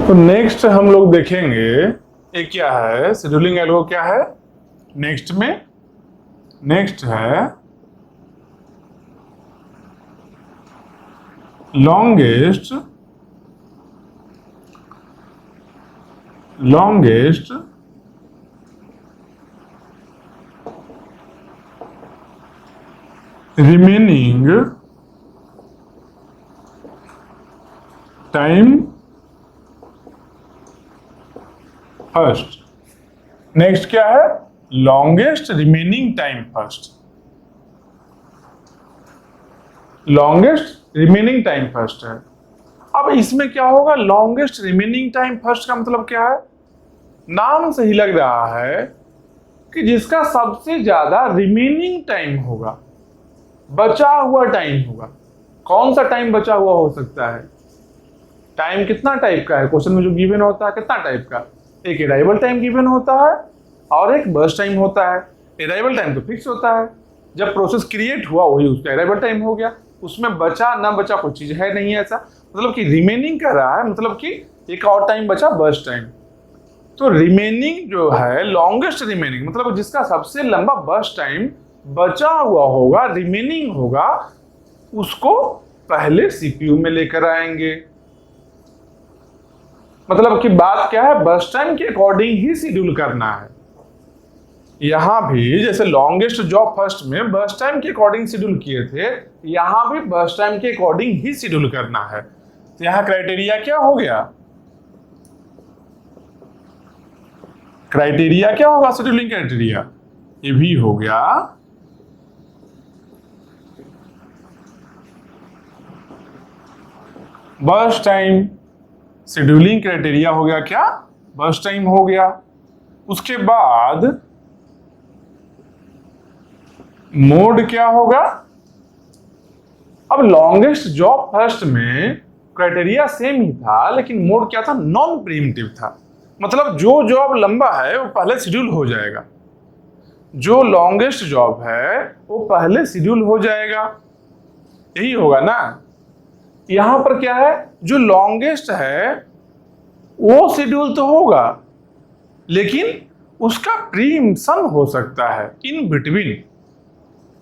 तो नेक्स्ट हम लोग देखेंगे ये क्या है, शेड्यूलिंग एल्गो क्या है नेक्स्ट है longest remaining time first. Next क्या है, longest remaining time first. Longest remaining time first है। अब इसमें क्या होगा, लॉन्गेस्ट रिमेनिंग टाइम फर्स्ट का मतलब क्या है, नाम से ही लग रहा है कि जिसका सबसे ज्यादा रिमेनिंग टाइम होगा, बचा हुआ टाइम होगा। कौन सा टाइम बचा हुआ हो सकता है, टाइम कितना टाइप का है, क्वेश्चन में जो गिवन होता है कितना टाइप का, एक अराइवल टाइम गिवन होता है और एक बर्स्ट टाइम होता है। अराइवल टाइम तो फिक्स होता है, जब प्रोसेस क्रिएट हुआ वही उसका अराइवल टाइम हो गया, उसमें बचा ना बचा कोई चीज है नहीं ऐसा, मतलब कि रिमेनिंग कर रहा है, मतलब कि एक और टाइम बचा बर्स्ट टाइम। तो रिमेनिंग जो है लॉन्गेस्ट रिमेनिंग, मतलब जिसका सबसे लंबा बर्स्ट टाइम बचा हुआ होगा, रिमेनिंग होगा, उसको पहले सीपीयू में लेकर आएंगे। मतलब कि बात क्या है, बर्स्ट टाइम के अकॉर्डिंग ही शेड्यूल करना है। यहां भी जैसे लॉन्गेस्ट जॉब फर्स्ट में बर्स्ट टाइम के अकॉर्डिंग शेड्यूल किए थे, यहां भी बर्स्ट टाइम के अकॉर्डिंग ही शेड्यूल करना है। तो यहां क्राइटेरिया क्या हो गया, क्राइटेरिया क्या होगा, शेड्यूलिंग क्राइटेरिया ये भी हो गया बर्स्ट टाइम। शेड्यूलिंग क्राइटेरिया हो गया क्या, बर्स्ट टाइम हो गया। उसके बाद मोड क्या होगा, अब लॉन्गेस्ट जॉब फर्स्ट में क्राइटेरिया सेम ही था, लेकिन मोड क्या था, नॉन प्रीएम्प्टिव था। मतलब जो जॉब लंबा है वो पहले शेड्यूल हो जाएगा, जो लॉन्गेस्ट जॉब है वो पहले शेड्यूल हो जाएगा, यही होगा ना। यहां पर क्या है, जो लॉन्गेस्ट है वो शेड्यूल तो होगा, लेकिन उसका प्रीएम्पशन हो सकता है इन बिटवीन,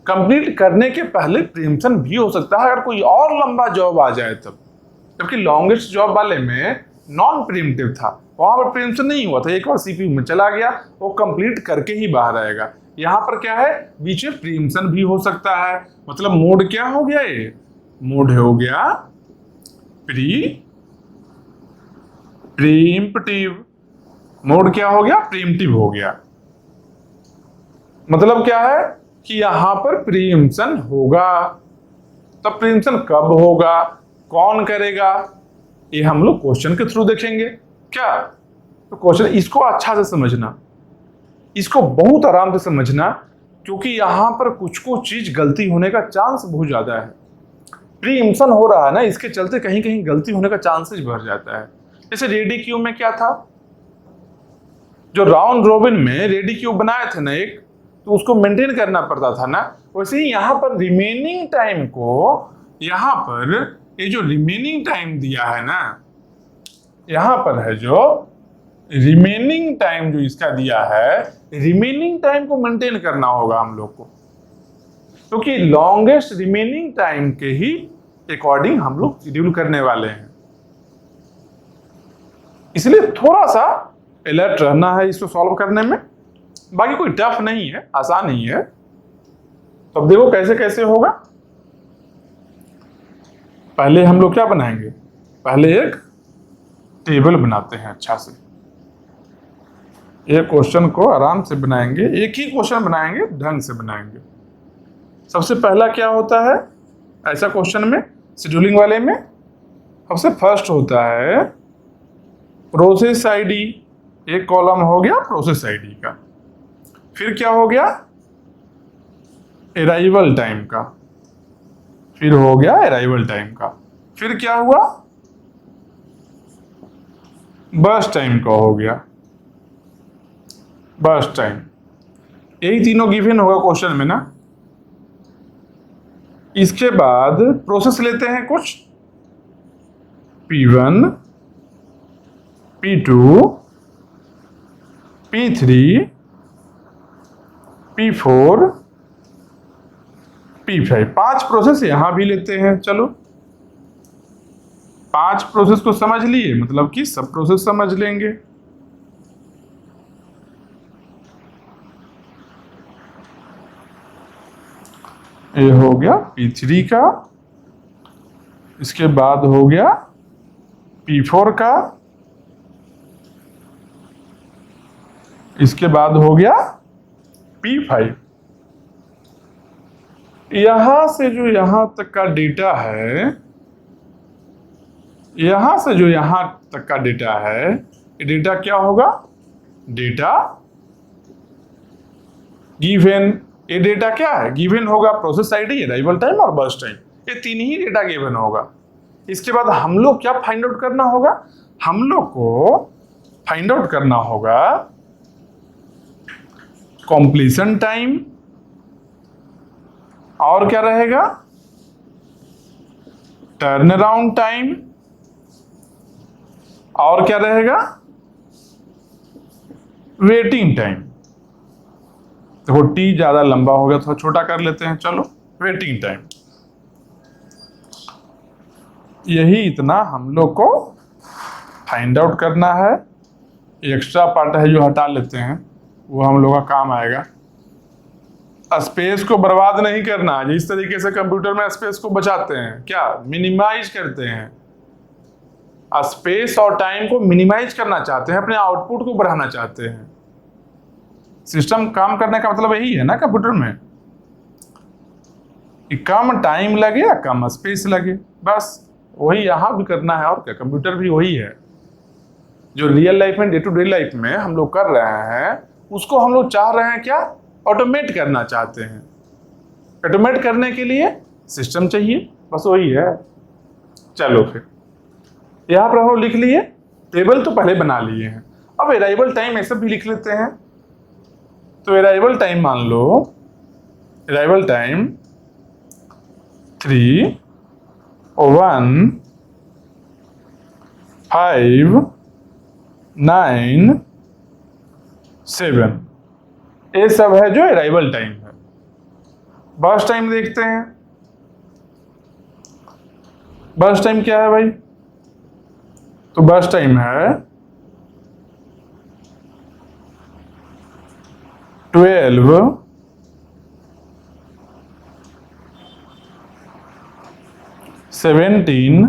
कंप्लीट करने के पहले प्रीएम्पशन भी हो सकता है अगर कोई और लंबा जॉब आ जाए तब। जबकि लॉन्गेस्ट जॉब वाले में नॉन प्रीएम्प्टिव था, वहां पर प्रीएम्पशन नहीं हुआ था, एक बार सीपीयू में चला गया वो कंप्लीट करके ही बाहर आएगा। यहां पर क्या है, बीच में प्रीएम्पशन भी हो सकता है। मतलब मोड क्या हो गया, ये मोड हो गया प्रीएम्प्टिव। मोड क्या हो गया, प्रीएम्प्टिव हो गया। मतलब क्या है कि यहां पर प्रीएम्पशन होगा। तब प्रीएम्पशन कब होगा, कौन करेगा, ये हम लोग क्वेश्चन के थ्रू देखेंगे। क्या, तो क्वेश्चन इसको अच्छा से समझना, इसको बहुत आराम से समझना, क्योंकि यहां पर कुछ चीज गलती होने का चांस बहुत ज्यादा है। प्रीएम्पशन हो रहा है ना, इसके चलते कहीं कहीं गलती होने का चांसेस बढ़ जाता है। जैसे रेडी क्यू में क्या था, जो राउंड रोबिन में रेडी क्यू बनाए थे ना एक, तो उसको मेंटेन करना पड़ता था ना, वैसे ही यहाँ पर रिमेनिंग टाइम को, यहाँ पर ये जो रिमेनिंग टाइम दिया है ना, यहाँ पर है जो रिमेनिंग टाइम जो इसका दिया है, रिमेनिंग टाइम को मेंटेन करना होगा हम लोग को, क्योंकि लॉन्गेस्ट रिमेनिंग टाइम के ही अकॉर्डिंग हम लोग शेड्यूल करने वाले हैं। इसलिए थोड़ा सा अलर्ट रहना है इसको सॉल्व करने में, बाकी कोई टफ नहीं है, आसान ही है। तो अब देखो कैसे कैसे होगा। पहले हम लोग क्या बनाएंगे, पहले एक टेबल बनाते हैं अच्छा से, एक क्वेश्चन को आराम से बनाएंगे, एक ही क्वेश्चन बनाएंगे, ढंग से बनाएंगे। सबसे पहला क्या होता है ऐसा क्वेश्चन में, शेड्यूलिंग वाले में, सबसे फर्स्ट होता है प्रोसेस आईडी, एक कॉलम हो गया प्रोसेस आईडी का, फिर क्या हो गया अराइवल टाइम का, फिर हो गया अराइवल टाइम का, फिर क्या हुआ बर्स्ट टाइम का हो गया बर्स्ट टाइम। यही तीनों गिवन होगा क्वेश्चन में ना। इसके बाद प्रोसेस लेते हैं कुछ P1, P2, P3, P4, P5। 5 process यहां भी लेते हैं। चलो 5 प्रोसेस को समझ लिए, मतलब कि सब प्रोसेस समझ लेंगे। ये हो गया P3 का, इसके बाद हो गया P4 का, इसके बाद हो गया P5। यहां से जो यहां तक का डेटा है, यहां से जो यहां तक का डेटा है, ये डेटा क्या होगा? Data given. ये डेटा क्या है? गिवन होगा। प्रोसेस आईडी, अराइवल टाइम और बर्स्ट टाइम, ये 3 ही डेटा गिवन होगा। इसके बाद हम लोग क्या फाइंड आउट करना होगा? हम लोग को फाइंड आउट करना होगा कंप्लीशन टाइम, और क्या रहेगा? टर्न अराउंड टाइम, और क्या रहेगा? Waiting time. देखो टी ज्यादा लंबा हो गया, थोड़ा छोटा कर लेते हैं। चलो वेटिंग टाइम, यही इतना हम लोग को फाइंड आउट करना है। एक्स्ट्रा पार्ट है जो हटा लेते हैं, वो हम लोग का काम आएगा। स्पेस को बर्बाद नहीं करना। जिस तरीके से कंप्यूटर में स्पेस को बचाते हैं, क्या मिनिमाइज करते हैं, स्पेस और टाइम को मिनिमाइज करना चाहते हैं, अपने आउटपुट को बढ़ाना चाहते हैं। सिस्टम काम करने का मतलब यही है ना कंप्यूटर में, कि कम टाइम लगे या कम स्पेस लगे, बस वही यहां भी करना है। और क्या, कंप्यूटर भी वही है जो रियल लाइफ में, डे टू डे लाइफ में हम लोग कर रहे हैं, उसको हम लोग चाह रहे हैं क्या? ऑटोमेट करना चाहते हैं। ऑटोमेट करने के लिए सिस्टम चाहिए, बस वही है। चलो फिर यहां पर हम लोग लिख लिए, टेबल तो पहले बना लिए हैं। अब अराइवल टाइम ऐसे भी लिख लेते हैं। तो अराइवल टाइम मान लो, अराइवल टाइम 3, 1, 5, 9, 7, ये सब है जो अराइवल टाइम है। बर्स्ट टाइम देखते हैं। बर्स्ट टाइम क्या है भाई? तो बर्स्ट टाइम है 12, 17,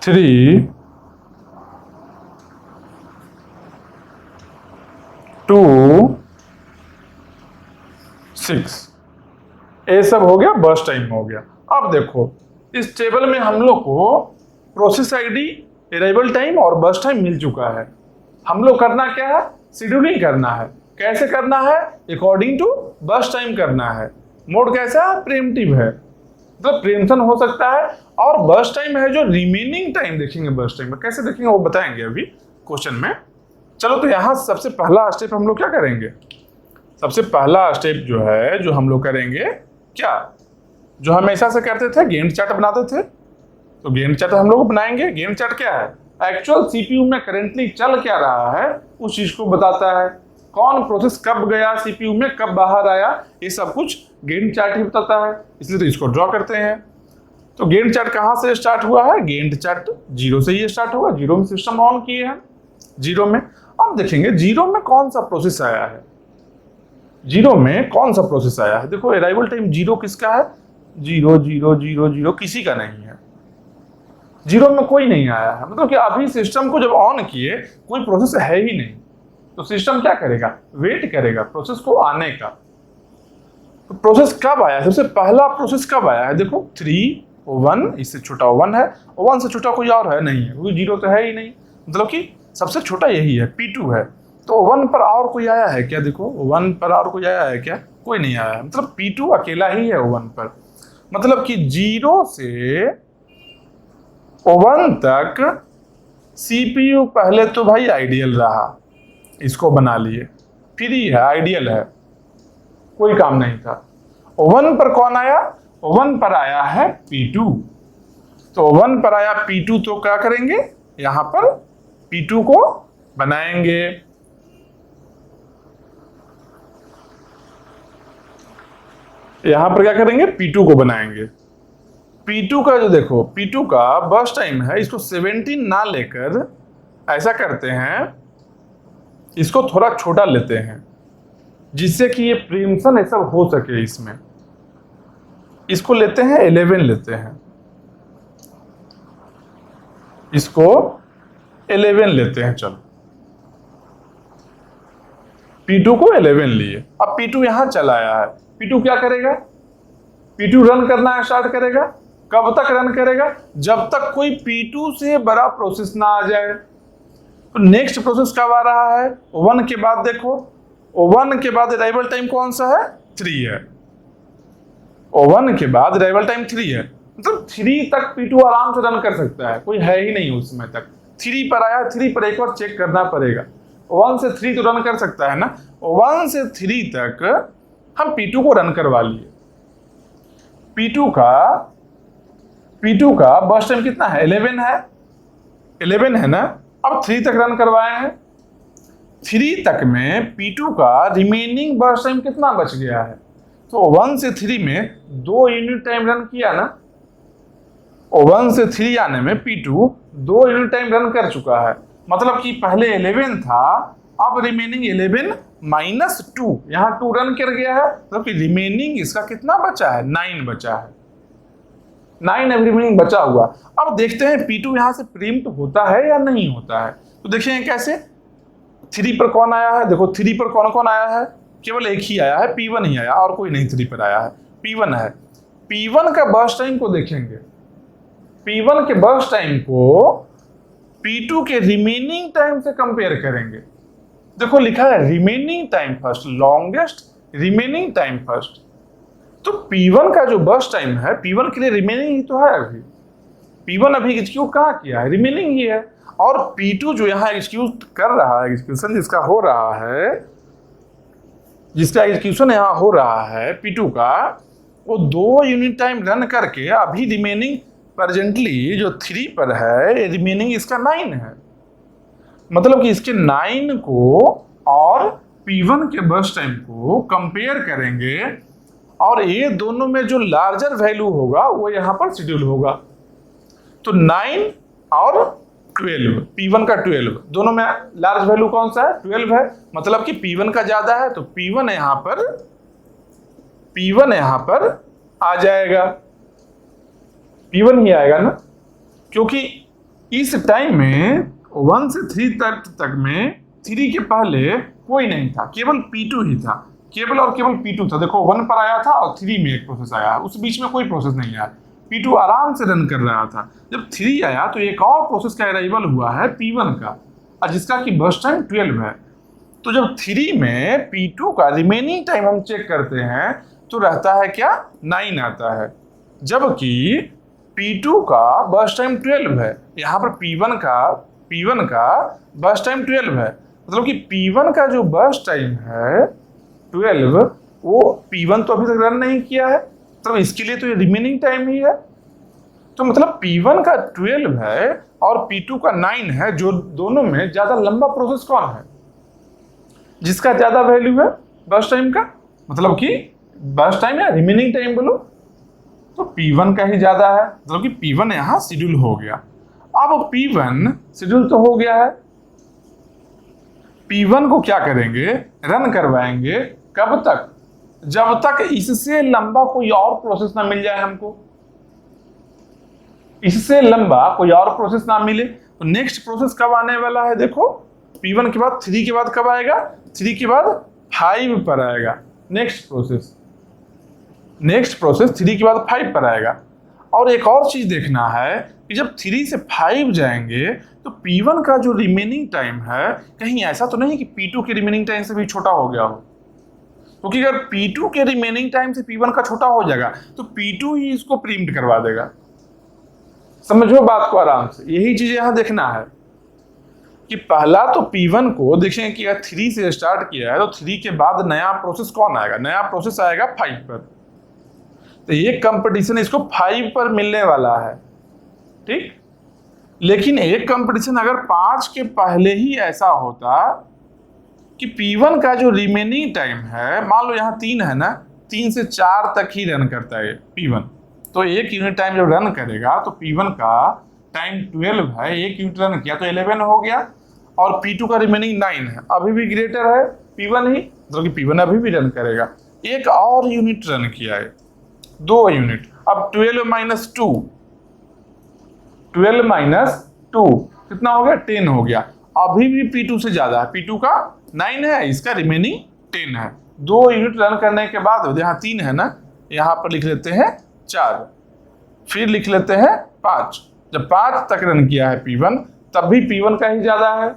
3, 2, 6, ये सब हो गया, बर्स्ट टाइम हो गया। अब देखो इस टेबल में हम लोग को प्रोसेस आईडी, अराइवल टाइम और बर्स्ट टाइम मिल चुका है। हम लोग करना क्या है? शेड्यूलिंग करना है। कैसे करना है? अकॉर्डिंग टू बर्स्ट टाइम करना है। मोड कैसा है? प्रीएम्प्टिव है, मतलब प्रीएम्पशन हो सकता है। और बर्स्ट टाइम है जो रिमेनिंग टाइम देखेंगे। बर्स्ट टाइम में कैसे देखेंगे वो बताएंगे अभी क्वेश्चन में। चलो तो यहाँ सबसे पहला स्टेप हम लोग क्या करेंगे? सबसे पहला स्टेप जो है, जो हम लोग करेंगे क्या, जो हमेशा से करते थे, गैंट चार्ट बनाते थे। तो गैंट चार्ट हम लोग बनाएंगे। गैंट चार्ट क्या है? एक्चुअल सीपीयू में करेंटली चल क्या रहा है उस चीज को बताता है। कौन प्रोसेस कब गया सीपीयू में, कब बाहर आया, ये सब कुछ गैंट चार्ट ही बताता है। इसलिए तो इसको ड्रॉ करते हैं। तो गैंट चार्ट कहाँ से स्टार्ट हुआ है? गैंट चार्ट 0 से ही स्टार्ट हुआ। 0 में सिस्टम ऑन किए हैं। 0 में अब देखेंगे 0 में कौन सा प्रोसेस आया है। 0 में कौन सा प्रोसेस आया है? देखो अराइवल टाइम 0 किसका है? 0 0 0 0 किसी का नहीं है। 0 में कोई नहीं आया है, मतलब कि अभी सिस्टम को जब ऑन किए कोई प्रोसेस है ही नहीं। तो सिस्टम क्या करेगा? वेट करेगा प्रोसेस को आने का। तो प्रोसेस कब आया? सबसे पहला प्रोसेस कब आया है? देखो 3, 1, इससे छोटा 1 है, 1 से छोटा कोई और है नहीं है, क्योंकि 0 तो है ही नहीं। मतलब कि सबसे छोटा यही है, P2 है। तो 1 पर और कोई आया है क्या? देखो 1 पर और कोई आया है क्या? कोई नहीं आया है। मतलब P2 अकेला ही है 1 पर। मतलब कि 0 से 1 तक CPU पहले तो भाई आइडियल रहा, इसको बना लिए, फ्री है, आइडियल है, कोई काम नहीं था। 1 पर कौन आया? 1 पर आया है P2। तो 1 पर आया P2 तो क्या करेंगे, यहां पर P2 को बनाएंगे। यहां पर क्या करेंगे, P2 को बनाएंगे। P2 का जो देखो, P2 का बर्स्ट टाइम है, इसको 17 ना लेकर ऐसा करते हैं, इसको थोड़ा छोटा लेते हैं जिससे कि ये प्रीम्पशन ये सब हो सके। इसमें इसको लेते हैं 11 लेते हैं, इसको 11 लेते हैं। चलो P2 को 11 लिए। अब P2 यहां चला आया है, P2 क्या करेगा, P2 रन करना स्टार्ट करेगा। कब तक रन करेगा, जब तक कोई P2 से बड़ा प्रोसेस ना आ जाए। तो नेक्स्ट प्रोसेस कब आ रहा है, 1 के बाद। देखो 1 के बाद अराइवल टाइम कौन सा है, 3 है। 1 के बाद अराइवल टाइम 3 है, मतलब 3 तक P2 आराम से रन कर सकता है, कोई है ही नहीं उस समय तक। 3 पर आया, 3 पर एक बार चेक करना पड़ेगा। 1 से 3 तो रन कर सकता है ना, 1 से 3 तक हम P2 को रन करवा लिए। P2 का बर्स्ट टाइम कितना है, 11 है, 11 है ना। अब 3 तक रन करवाए हैं, 3 तक में P2 का रिमेनिंग बर्स्ट टाइम कितना बच गया है, तो 1 से 3 में 2 यूनिट टाइम रन किया ना। 1 से 3 आने में P2 2 यूनिट टाइम रन कर चुका है, मतलब कि पहले 11 था, अब रिमेनिंग 11 माइनस 2, यहाँ 2 रन कर गया है, मतलब कि रिमेनिंग इसका कितना बचा है, 9 बचा है। 9 रिमेनिंग बचा हुआ। अब देखते हैं P2 यहां से प्रीम्प्ट होता है या नहीं होता है। तो देखिए कैसे, 3 पर कौन आया है, देखो 3 पर कौन कौन आया है, केवल एक ही आया है, P1 ही आया, और कोई नहीं 3 पर आया है, P1 है। P1 का बर्स्ट टाइम को देखेंगे, P1 के बर्स्ट टाइम को P2 के रिमेनिंग टाइम से कंपेयर करेंगे। देखो लिखा है remaining time first, longest remaining time first. तो P1 का जो बर्स्ट टाइम है, P1 के लिए रिमेनिंग ही तो है अभी। P1 अभी एग्जीक्यूट कहाँ किया है, रिमेनिंग ही है। और P2 जो यहाँ एग्जीक्यूट कर रहा है, एग्जीक्यूशन जिसका हो रहा है, जिसका एग्जीक्यूशन यहाँ हो रहा है P2 का, वो 2 यूनिट टाइम रन करके अभी रिमेनिंग प्रेजेंटली जो 3 पर है, रिमेनिंग इसका 9 है। मतलब कि इसके 9 को और P1 के बर्स्ट टाइम को कंपेयर करेंगे, और ये दोनों में जो लार्जर वैल्यू होगा वो यहाँ पर शेड्यूल होगा। तो 9 और 12, P1 का 12, दोनों में लार्ज वैल्यू कौन सा है, 12 है, मतलब कि P1 का ज्यादा है, तो P1 यहाँ पर आ जाएगा, P1 ही आएगा ना, क्योंकि इस टाइम में 1 से 3 तक में 3 के पहले कोई नहीं था, केवल P2 ही था, केवल और केवल P2 था। देखो 1 पर आया था और 3 में एक प्रोसेस आया, उस बीच में कोई प्रोसेस नहीं आया, P2 आराम से रन कर रहा था। जब 3 आया तो एक और प्रोसेस का अराइवल हुआ है P1 का, और जिसका कि बर्स्ट टाइम 12 है। तो जब 3 में P2 का रिमेनिंग टाइम हम चेक करते हैं तो रहता है क्या, 9 आता है, जबकि P2 का बर्स्ट टाइम 12 है। यहाँ पर P1 का बर्स्ट टाइम 12 है, मतलब कि P1 का जो बर्स्ट टाइम है 12, वो P1 तो अभी तक रन नहीं किया है, तो इसके लिए तो ये रिमेनिंग टाइम ही है। तो मतलब P1 का 12 है और P2 का 9 है, जो दोनों में ज्यादा लंबा प्रोसेस कौन है, जिसका ज्यादा वैल्यू है बर्स्ट टाइम का, मतलब कि बर्स्ट टाइम या रिमेनिंग टाइम बोलो, तो P1 का ही ज्यादा है, मतलब कि P1 यहाँ शेड्यूल हो गया। अब P1 शेड्यूल तो हो गया है, P1 को क्या करेंगे, रन करवाएंगे, कब तक, जब तक इससे लंबा कोई और प्रोसेस ना मिल जाए हमको, इससे लंबा कोई और प्रोसेस ना मिले। तो नेक्स्ट प्रोसेस कब आने वाला है, देखो P1 के बाद 3 के बाद कब आएगा, 3 के बाद 5 पर आएगा नेक्स्ट प्रोसेस 3 के बाद 5 पर आएगा। और एक और चीज देखना है कि जब 3 से 5 जाएंगे तो P1 का जो रिमेनिंग टाइम है, कहीं ऐसा तो नहीं कि P2 के रिमेनिंग टाइम से भी छोटा हो गया हो, क्योंकि अगर P2 के रिमेनिंग टाइम से P1 का छोटा हो जाएगा तो P2 ही इसको प्रीम्प्ट करवा देगा। समझो बात को आराम से, यही चीज यहां देखना है कि पहला तो P1 को देखें कि अगर 3 से स्टार्ट किया है तो 3 के बाद नया प्रोसेस कौन आएगा, नया प्रोसेस आएगा 5 पर। तो ये कंपटीशन इसको 5 पर मिलने वाला है, ठीक। लेकिन एक कंपटीशन अगर 5 के पहले ही ऐसा होता कि P1 का जो रिमेनिंग टाइम है, मान लो यहाँ 3 है ना, 3 से 4 तक ही रन करता है P1, तो 1 यूनिट टाइम जब रन करेगा तो P1 का टाइम 12 है, 1 यूनिट रन किया तो 11 हो गया, और P2 का रिमेनिंग 9 है, अभी भी ग्रेटर है P1 ही, मतलब कि P1 अभी भी रन करेगा। एक और यूनिट रन किया है, 2 यूनिट, अब 12 माइनस 2, 12 माइनस 2 कितना हो गया, 10 हो गया, अभी भी P2 से ज्यादा है, P2 का 9 है, इसका रिमेनिंग 10 है। 2 यूनिट रन करने के बाद यहाँ 3 है ना, यहाँ पर लिख लेते हैं 4, फिर लिख लेते हैं 5। जब 5 तक रन किया है P1 तब भी P1 का ही ज्यादा है,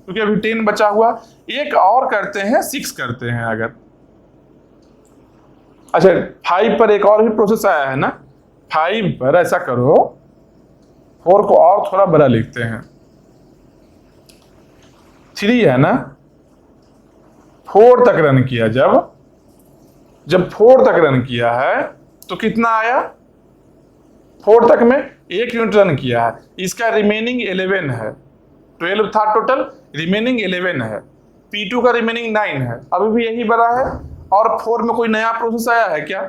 क्योंकि अभी 10 बचा हुआ। एक और करते हैं, 6 करते हैं अगर, अच्छा 5 पर एक और भी प्रोसेस आया है ना, 5 पर ऐसा करो, 4 को और थोड़ा बड़ा लिखते हैं, 3 है ना, 4 तक रन किया, जब 4 तक रन किया है तो कितना आया, 4 तक में 1 यूनिट रन किया है, इसका रिमेनिंग 11 है, 12 था टोटल, रिमेनिंग 11 है, P2 का रिमेनिंग 9 है, अभी भी यही बड़ा है। और 4 में कोई नया प्रोसेस आया है क्या,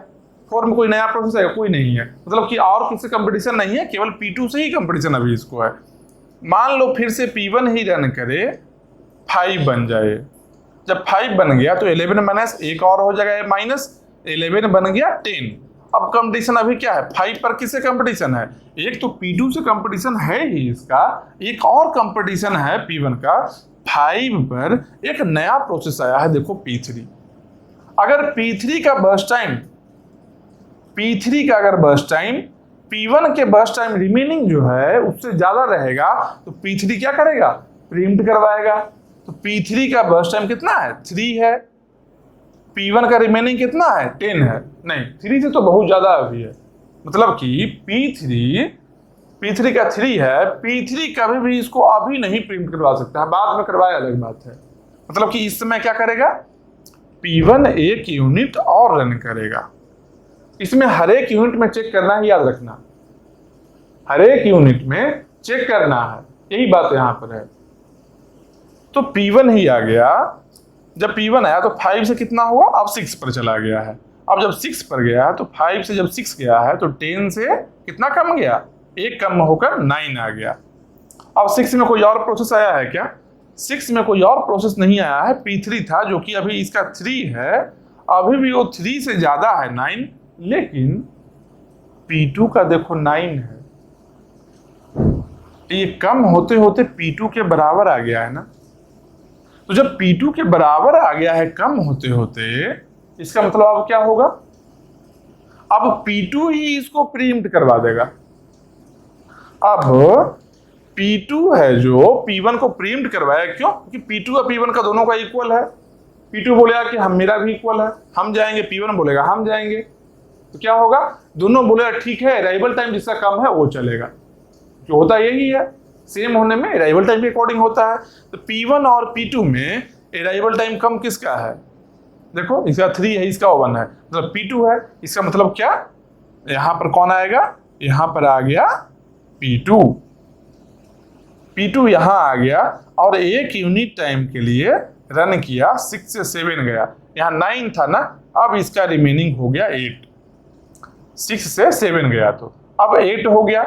4 में कोई नया प्रोसेस आया, कोई नहीं है, मतलब कि और किसी कंपटीशन नहीं है, केवल P2 से ही कंपटीशन अभी इसको है। मान लो फिर से P1 ही रन करे, 5 बन जाए, जब 5 बन गया तो 11 माइनस एक और हो जाएगा माइनस, 11 बन गया 10। अब कंपटीशन अभी क्या है, 5 पर किससे कंपटीशन है, एक तो P2 से कंपटीशन है ही इसका, एक और कंपटीशन है P1 का, 5 पर एक नया प्रोसेस आया है, देखो P3। अगर P3 का बर्स्ट टाइम, P3 का अगर बर्स्ट टाइम P1 के बर्स्ट टाइम रिमेनिंग जो है उससे ज्यादा रहेगा तो P3 क्या करेगा, प्रीएम्प्ट करवाएगा। तो P3 का बर्स्ट टाइम कितना है, 3 है, P1 का रिमेनिंग कितना है, 10 है, नहीं 3 से तो बहुत ज्यादा अभी है, मतलब कि P3 का 3 है, P3 कभी भी इसको अभी नहीं प्रिंट करवा सकता है, बाद में करवाया अलग बात है। मतलब कि इस समय क्या करेगा, P1 1 यूनिट और रन करेगा। इसमें हर एक यूनिट में चेक करना है, याद रखना, हर एक यूनिट में चेक करना है, यही बात यहां पर है। तो P1 ही आ गया, जब P1 आया तो 5 से कितना हुआ, अब 6 पर चला गया है। अब जब 6 पर गया तो 5 से जब 6 गया है तो 10 से कितना कम गया, 1 कम होकर 9 आ गया। अब 6 में कोई और प्रोसेस आया है क्या, 6 में कोई और प्रोसेस नहीं आया है, P3 था जो कि अभी इसका 3 है, अभी भी वो 3 से ज्यादा है 9, लेकिन P2 का देखो 9 है, ये कम होते होते P2 के बराबर आ गया है ना। तो जब P2 के बराबर आ गया है कम होते होते, इसका मतलब अब क्या होगा, अब P2 ही इसको प्रीएम्प्ट करवा देगा। अब P2 है जो P1 को प्रीएम्प्ट करवाया, क्यों, क्योंकि P2 और P1 का दोनों का इक्वल है। P2 बोलेगा कि हम, मेरा भी इक्वल है, हम जाएंगे, P1 बोलेगा हम जाएंगे, तो क्या होगा, दोनों बोलेगा ठीक है, अराइवल टाइम जिसका कम है वो चलेगा, जो होता यही है, सेम होने में अराइवल टाइम के अकॉर्डिंग होता है। तो P1 और P2 में अराइवल टाइम कम किसका है, देखो इसका 3 है, इसका 1 है, मतलब P2 है, इसका मतलब क्या, यहां पर कौन आएगा, यहां पर आ गया P2 यहां आ गया, और 1 यूनिट टाइम के लिए रन किया, 6 से 7 गया, यहाँ 9 था ना, अब इसका रिमेनिंग हो गया 8, 6 से 7 गया तो अब 8 हो गया।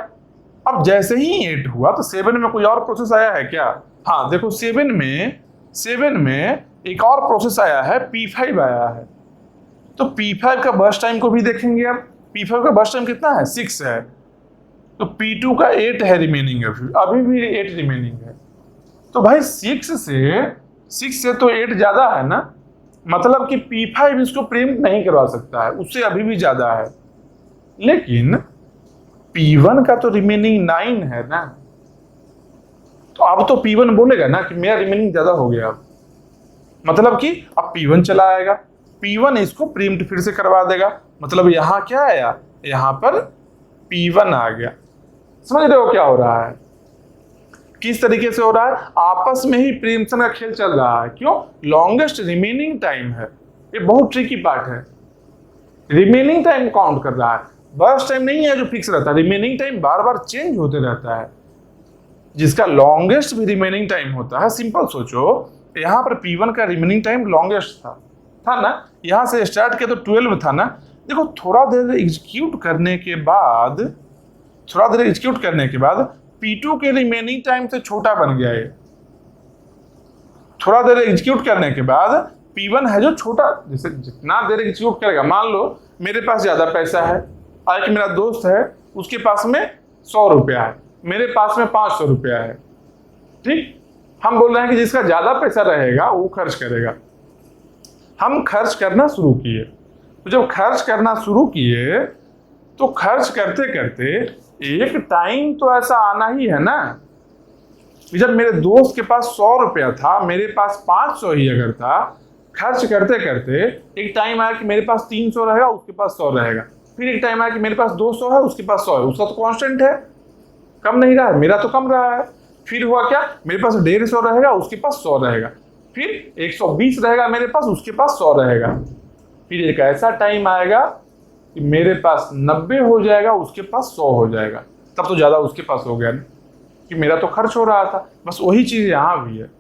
अब जैसे ही 8 हुआ तो 7 में कोई और प्रोसेस आया है क्या, हाँ देखो 7 में एक और प्रोसेस आया है, P5 आया है। तो P5 का बर्स्ट टाइम को भी देखेंगे, अब P5 का बर्स्ट टाइम कितना है, 6 है, तो P2 का 8 है रिमेनिंग, अभी भी 8 रिमेनिंग है। तो भाई 6 से तो 8 ज्यादा है ना, मतलब कि P5 इसको प्रीएम्प्ट नहीं करवा सकता है, उससे अभी भी ज्यादा है। लेकिन P1 का तो रिमेनिंग 9 है ना, तो अब तो P1 बोलेगा ना कि मेरा रिमेनिंग ज्यादा हो गया, मतलब कि अब P1 चला आएगा, P1 इसको प्रीएम्प्ट फिर से करवा देगा, मतलब यहां क्या आया, यहां पर P1 आ गया। समझ रहे हो क्या हो रहा है, किस तरीके से हो रहा है, आपस में ही प्रीएम्प्शन का खेल चल रहा है। क्यों, लॉन्गेस्ट रिमेनिंग टाइम है, ये बहुत ट्रिकी पार्ट है, रिमेनिंग टाइम काउंट कर रहा है। बर्स्ट टाइम नहीं है जो फिक्स रहता है, रिमेनिंग टाइम बार बार चेंज होते रहता है। जिसका लॉन्गेस्ट भी रिमेनिंग टाइम होता है, सिंपल सोचो, यहाँ पर P1 का रिमेनिंग टाइम लॉन्गेस्ट था ना, यहाँ से स्टार्ट किया तो 12 था ना। देखो थोड़ा देर एग्जीक्यूट करने के बाद P2 के रिमेनिंग टाइम से छोटा बन गया है। थोड़ा देर एग्जीक्यूट करने के बाद P1 है जो छोटा, जैसे जितना देर एग्जीक्यूट करेगा, मान लो मेरे पास ज्यादा पैसा है, एक मेरा दोस्त है उसके पास में 100 रुपया है, मेरे पास में 500 रुपया है, ठीक। हम बोल रहे हैं कि जिसका ज्यादा पैसा रहेगा वो खर्च करेगा। हम खर्च करना शुरू किए, तो जब खर्च करना शुरू किए तो खर्च करते करते एक टाइम तो ऐसा आना ही है ना, जब मेरे दोस्त के पास 100 रुपया था, मेरे पास 500 ही अगर था, खर्च करते करते एक टाइम आया कि मेरे पास 300 रहेगा, उसके पास 100 रहेगा। फिर एक टाइम आया कि मेरे पास 200 है, उसके पास 100 है, उसका तो कांस्टेंट है, कम नहीं रहा है, मेरा तो कम रहा है। फिर हुआ क्या, मेरे पास 150 रहेगा, उसके पास 100 रहेगा। फिर 120 रहेगा मेरे पास, उसके पास 100 रहेगा। फिर एक ऐसा टाइम आएगा कि मेरे पास 90 हो जाएगा, उसके पास 100 हो जाएगा। तब तो ज्यादा उसके पास हो गया कि मेरा तो खर्च हो रहा था। बस वही चीज यहां भी है।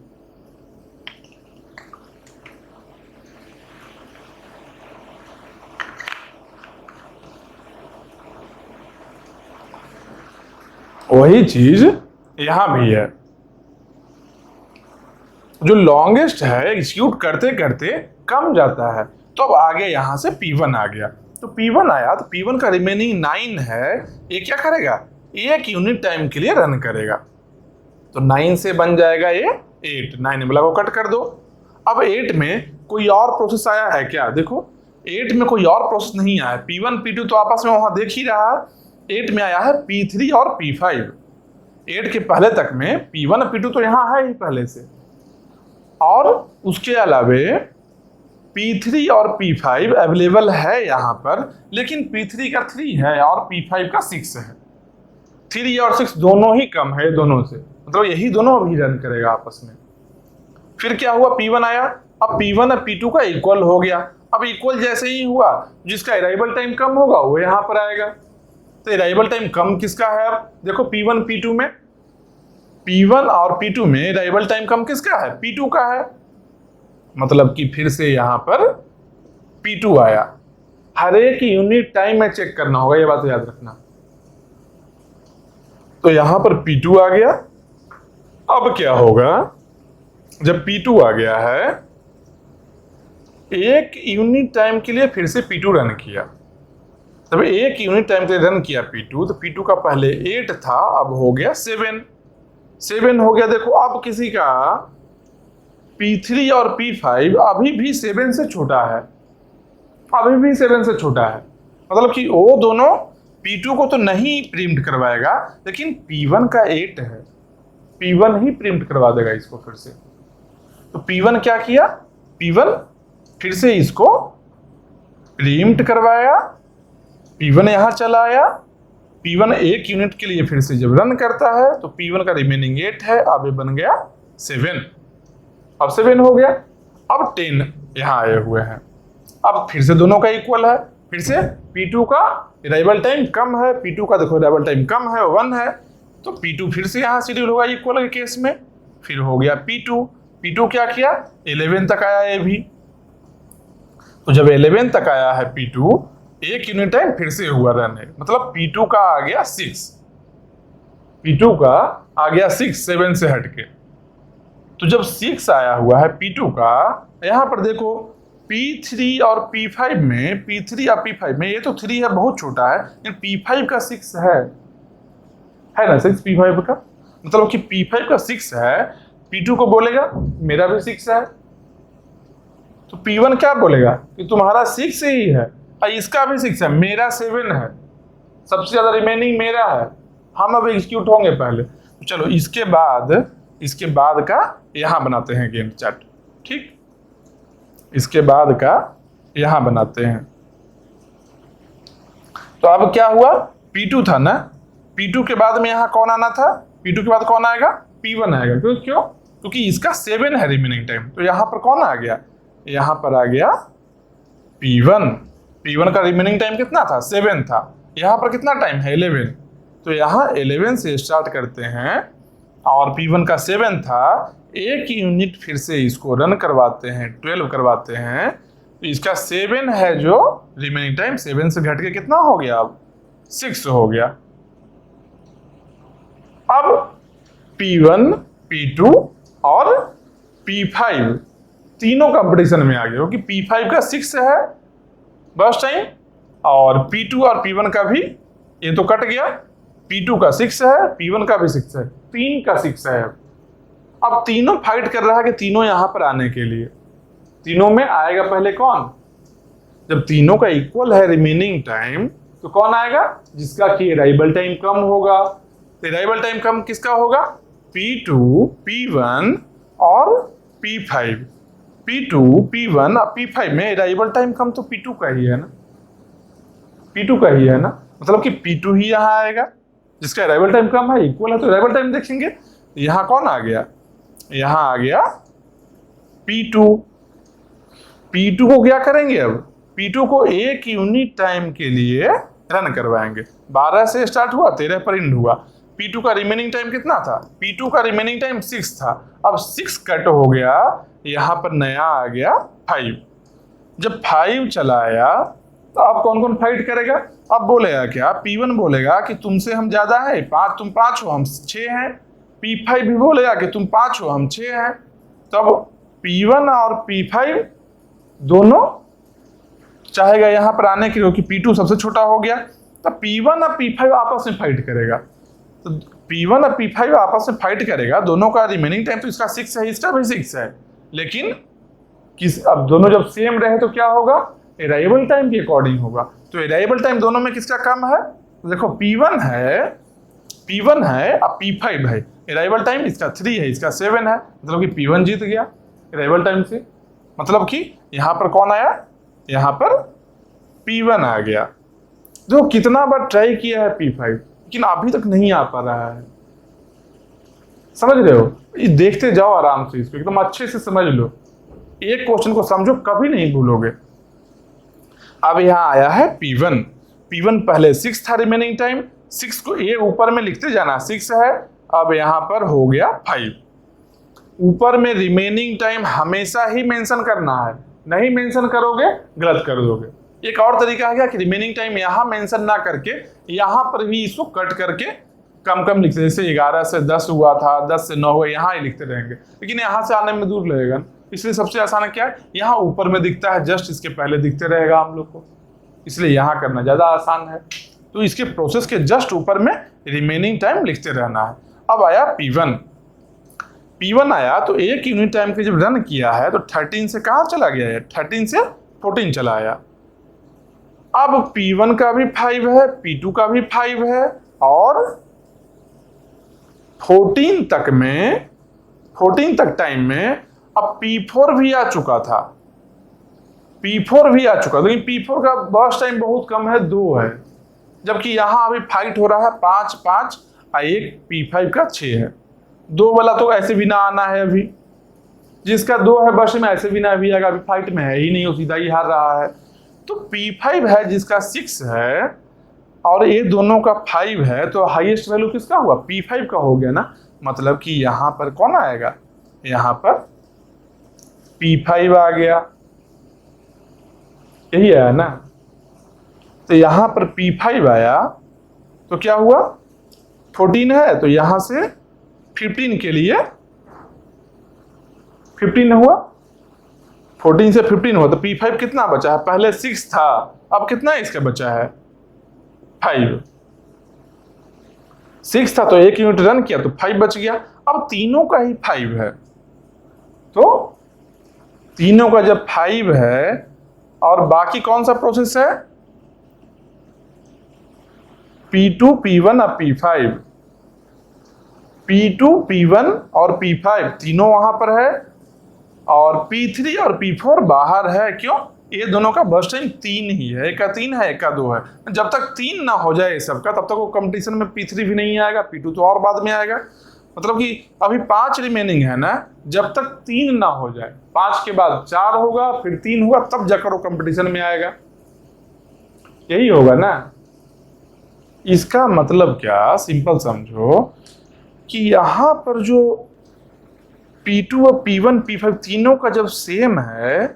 वही चीज यहां भी है। जो लॉन्गेस्ट है एग्जीक्यूट करते करते कम जाता है, तो अब आगे यहां से P1 आ गया। तो P1 आया तो P1 का रिमेनिंग 9 है, ये क्या करेगा, 1 यूनिट टाइम के लिए रन करेगा। तो 9 से बन जाएगा ये 8, 9 वाला को कट कर दो। अब 8 में कोई और प्रोसेस आया है क्या, देखो 8 में कोई और प्रोसेस नहीं आया। P1 P2 तो आपस में वहां देख ही रहा है। 8 में आया है P3 और P5। 8 के पहले तक में P1 और P2 तो यहाँ है ही पहले से, और उसके अलावे P3 और P5 अवेलेबल है यहाँ पर, लेकिन P3 का 3 है और P5 का 6 है। 3 और 6 दोनों ही कम है दोनों से, मतलब यही दोनों अभी रन करेगा आपस में। फिर क्या हुआ, P1 आया, अब P1 और P2 का इक्वल हो गया। अब इक्वल जैसे ही हुआ, जिसका अराइवल टाइम कम होगा वो यहाँ पर आएगा। तो अराइवल टाइम कम किसका है, अब देखो P1 P2 में, P1 और P2 में अराइवल टाइम कम किसका है, P2 का है। मतलब कि फिर से यहां पर P2 आया। हर एक यूनिट टाइम में चेक करना होगा, ये बात याद रखना। तो यहां पर P2 आ गया। अब क्या होगा, जब P2 आ गया है, एक यूनिट टाइम के लिए फिर से P2 रन किया। तब एक यूनिट टाइम के लिए रन किया P2, तो P2 का पहले 8 था, अब हो गया 7 हो गया। देखो अब किसी का P3 और P5 अभी भी 7 से छोटा है, मतलब कि वो दोनों P2 को तो नहीं प्रिम्प्ट करवाएगा, लेकिन P1 का 8 है, P1 ही प्रिम्प्ट करवा देगा इसको फिर से। तो P1 क्या किया, P1 फिर से इसको प्रिम्प्ट करवाया, P1 यहां चला आया। P1 एक यूनिट के लिए फिर से जब रन करता है तो P1 का रिमेनिंग 8 है, अब ये बन गया 7। अब 7 हो गया। अब 10 यहाँ आए हुए हैं, अब फिर से दोनों का इक्वल है। फिर से P2 का अराइवल टाइम कम है, P2 का देखो अराइवल टाइम कम है, 1 है, तो P2 फिर से यहाँ शेड्यूल होगा इक्वल के केस में। फिर हो गया P2 क्या किया, 11 तक आया ये भी। तो जब 11 तक आया है P2, एक यूनिट टाइम फिर से हुआ रन है, मतलब P2 का आ गया 6, 7 से हटके। तो जब 6 आया हुआ है P2 का, यहां पर देखो P3 और P5 में, P3 और P5 में, ये तो 3 है बहुत छोटा है, लेकिन P5 का 6 है ना, 6 P5 का, मतलब कि P5 का 6 है। P2 को बोलेगा मेरा भी 6 है, तो P1 क्या बोलेगा कि तुम्हारा 6 ही है, इसका भी 6 है, मेरा 7 है, सबसे ज्यादा रिमेनिंग मेरा है, हम अब एग्जीक्यूट होंगे पहले। तो चलो इसके बाद का यहां बनाते हैं गेम चार्ट, ठीक, इसके बाद का यहां बनाते हैं। तो अब क्या हुआ, P2 था ना, P2 के बाद में यहां कौन आना था, P2 के बाद कौन आएगा, P1 आएगा। क्यों, क्योंकि इसका 7 है रिमेनिंग टाइम, तो यहां पर कौन आ गया, यहां पर आ गया P1 का रिमेनिंग टाइम कितना था, 7 था, यहाँ पर कितना टाइम है 11, तो यहाँ 11 से स्टार्ट करते हैं और P1 का 7 था, एक यूनिट फिर से इसको रन करवाते हैं, 12 करवाते हैं, तो इसका 7 है जो रिमेनिंग टाइम 7 से घट के कितना हो गया, अब 6 हो गया। अब P1, P2 और P5 तीनों कंपटीशन में आ गए, क्योंकि P5 का 6 है बस टाइम और P2 और P1 का भी, ये तो कट गया, P2 का 6 है, P1 का भी 6 है, 3 का 6 है। अब तीनों फाइट कर रहा है कि तीनों यहां पर आने के लिए, तीनों में आएगा पहले कौन, जब तीनों का इक्वल है रिमेनिंग टाइम तो कौन आएगा, जिसका कि अराइवल टाइम कम होगा। तो अराइवल टाइम कम किसका होगा, P2, P1 और P5। P2, P1 और P5 में अराइवल टाइम कम तो P2 का ही है ना, P2 का ही है ना, मतलब कि P2 ही यहाँ आएगा, जिसका अराइवल टाइम कम है, इक्वल है, तो अराइवल टाइम देखेंगे यहाँ कौन आ गया, यहाँ आ गया P2। P2 को क्या करेंगे, अब P2 को एक यूनिट टाइम के लिए रन करवाएंगे। 12 से स्टार्ट हुआ, 13 पर एंड हुआ। P2 का रिमेनिंग टाइम कितना था, P2 का रिमेनिंग टाइम 6 था, अब 6 कट हो गया, यहाँ पर नया आ गया 5। जब 5 चलाया तो अब कौन कौन फाइट करेगा, अब बोलेगा क्या, P1 बोलेगा कि तुमसे हम ज्यादा है 5, तुम 5 हो हम 6 हैं। P5 भी बोलेगा कि तुम 5 हो हम 6 हैं। तब P1 और P5 दोनों चाहेगा यहाँ पर आने के लिए, क्योंकि P2 सबसे छोटा हो गया, तब P1 और P5 आपस में फाइट करेगा। तो P1 और P5 आपस में फाइट करेगा, दोनों का रिमेनिंग टाइम तो इसका 6 है, इसका भी 6 है, लेकिन अब दोनों जब सेम रहे तो क्या होगा, अराइवल टाइम के अकॉर्डिंग होगा। तो अराइवल टाइम दोनों में किसका कम है, तो देखो P1 है और P5 है, अराइवल टाइम इसका 3 है, इसका 7 है, मतलब कि P1 जीत गया अराइवल टाइम से। मतलब कि यहाँ पर कौन आया, यहाँ पर P1 आ गया। जो कितना बार ट्राई किया है P5, लेकिन अभी तक नहीं आ पा रहा है, समझ रहे हो, ये देखते जाओ आराम से, इसको एकदम अच्छे से समझ लो, एक क्वेश्चन को समझो, कभी नहीं भूलोगे। अब यहाँ आया है P1 पहले 6 था रिमेनिंग टाइम, 6 को ये ऊपर में लिखते जाना, 6 है, अब यहाँ पर हो गया 5। ऊपर में रिमेनिंग टाइम हमेशा ही मेंशन करना है, नहीं मेंशन करोगे गलत कर दोगे। एक और तरीका है कि रिमेनिंग टाइम यहाँ मेंशन ना करके यहाँ पर भी इसको कट करके कम कम लिखते, जैसे 11 से 10 हुआ था, 10 से 9 हुआ, यहाँ ही लिखते रहेंगे, लेकिन यहाँ से आने में दूर लगेगा, इसलिए सबसे आसान क्या है, यहाँ ऊपर में दिखता है, जस्ट इसके पहले दिखते रहेगा हम लोग को, इसलिए यहाँ करना ज़्यादा आसान है। तो इसके प्रोसेस के जस्ट ऊपर में रिमेनिंग टाइम लिखते रहना है। अब आया P1 आया, तो एक यूनिट टाइम के जब रन किया है तो 13 से कहाँ चला गया है, 13 से 14 चला आया। अब P1 का भी 5 है, P2 का भी 5 है, और 14 तक टाइम में अब P4 भी आ चुका था, लेकिन P4 का बर्स्ट टाइम बहुत कम है, 2 है, जबकि यहाँ अभी फाइट हो रहा है 5 5 और एक P5 का 6 है। 2 वाला तो ऐसे भी ना आना है, अभी जिसका 2 है बर्स्ट में ऐसे भी ना भी आएगा, अभी फाइट में है ही नहीं, वो सीधा ही हार रहा है। तो P5 है जिसका 6 है और ये दोनों का 5 है, तो हाईएस्ट वैल्यू किसका हुआ, P5 का हो गया ना, मतलब कि यहाँ पर कौन आएगा, यहाँ पर P5 आ गया, यही आया ना। तो यहाँ पर P5 आया तो क्या हुआ, 14 है तो यहाँ से 15 के लिए 15 हुआ, 14 से 15 हुआ, तो P5 कितना बचा है, पहले 6 था, अब कितना इसका बचा है 5। 6 था तो एक यूनिट रन किया तो 5 बच गया। अब तीनों का ही 5 है, तो तीनों का जब 5 है और बाकी कौन सा प्रोसेस है, P2 P1 और P5, P2 P1 और P5 तीनों वहां पर है, और P3 और P4 बाहर है। क्यों, ये दोनों का बर्स्ट टाइम 3 ही है, एक का 3 है, एक का 2 है। जब तक 3 ना हो जाए सबका, तब तक वो कंपटीशन में P3 भी नहीं आएगा, P2 तो और बाद में आएगा। मतलब कि अभी 5 रिमेनिंग है ना, जब तक 3 ना हो जाए, 5 के बाद 4 होगा, फिर 3 होगा, तब जाकर वो कंपटीशन में आएगा, यही होगा ना। इसका मतलब क्या, सिंपल समझो कि यहां पर जो P2 और P1 P5 तीनों का जब सेम है,